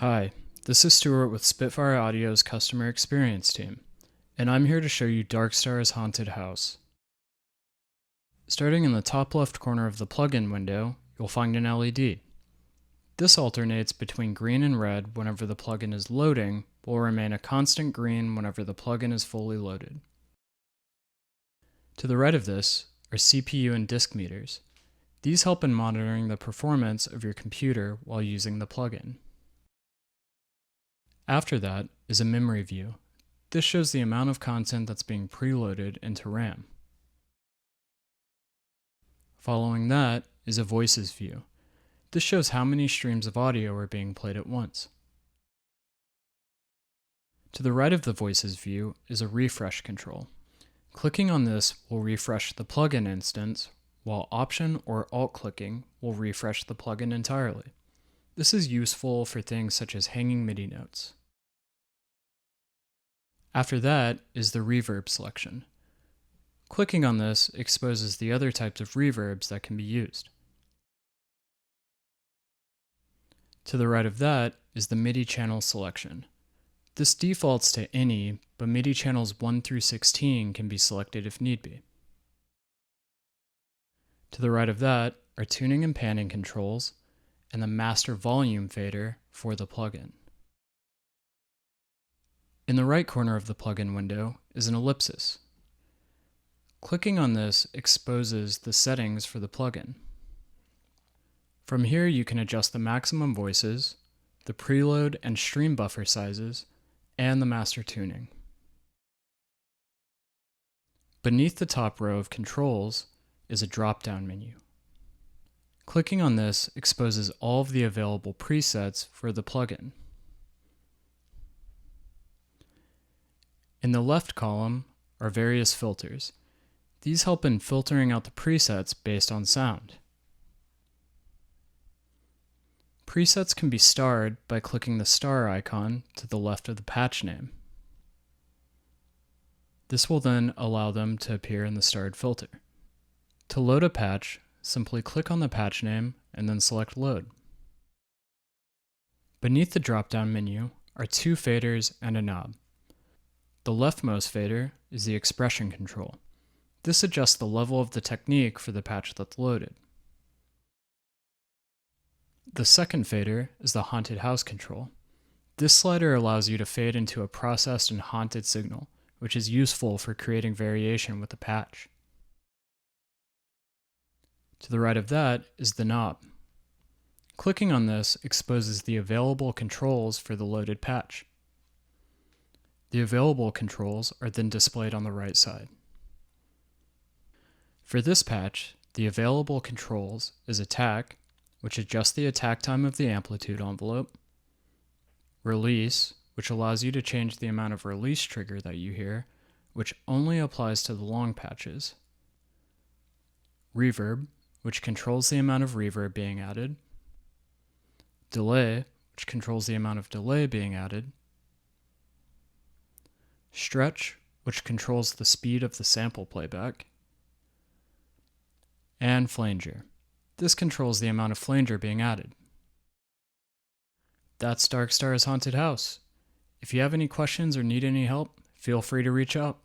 Hi, this is Stuart with Spitfire Audio's customer experience team, and I'm here to show you Darkstar's haunted house. Starting in the top left corner of the plugin window, you'll find an LED. This alternates between green and red whenever the plugin is loading, but will remain a constant green whenever the plugin is fully loaded. To the right of this are CPU and disk meters. These help in monitoring the performance of your computer while using the plugin. After that is a memory view. This shows the amount of content that's being preloaded into RAM. Following that is a voices view. This shows how many streams of audio are being played at once. To the right of the voices view is a refresh control. Clicking on this will refresh the plugin instance, while Option or Alt clicking will refresh the plugin entirely. This is useful for things such as hanging MIDI notes. After that is the reverb selection. Clicking on this exposes the other types of reverbs that can be used. To the right of that is the MIDI channel selection. This defaults to any, but MIDI channels 1 through 16 can be selected if need be. To the right of that are tuning and panning controls and the master volume fader for the plugin. In the right corner of the plugin window is an ellipsis. Clicking on this exposes the settings for the plugin. From here you can adjust the maximum voices, the preload and stream buffer sizes, and the master tuning. Beneath the top row of controls is a drop-down menu. Clicking on this exposes all of the available presets for the plugin. In the left column are various filters. These help in filtering out the presets based on sound. Presets can be starred by clicking the star icon to the left of the patch name. This will then allow them to appear in the starred filter. To load a patch, simply click on the patch name and then select Load. Beneath the drop-down menu are two faders and a knob. The leftmost fader is the expression control. This adjusts the level of the technique for the patch that's loaded. The second fader is the haunted house control. This slider allows you to fade into a processed and haunted signal, which is useful for creating variation with the patch. To the right of that is the knob. Clicking on this exposes the available controls for the loaded patch. The available controls are then displayed on the right side. For this patch, the available controls is attack, which adjusts the attack time of the amplitude envelope, release, which allows you to change the amount of release trigger that you hear, which only applies to the long patches, reverb, which controls the amount of reverb being added, delay, which controls the amount of delay being added, stretch, which controls the speed of the sample playback, and flanger. This controls the amount of flanger being added. That's Darkstar's haunted house. If you have any questions or need any help, feel free to reach out.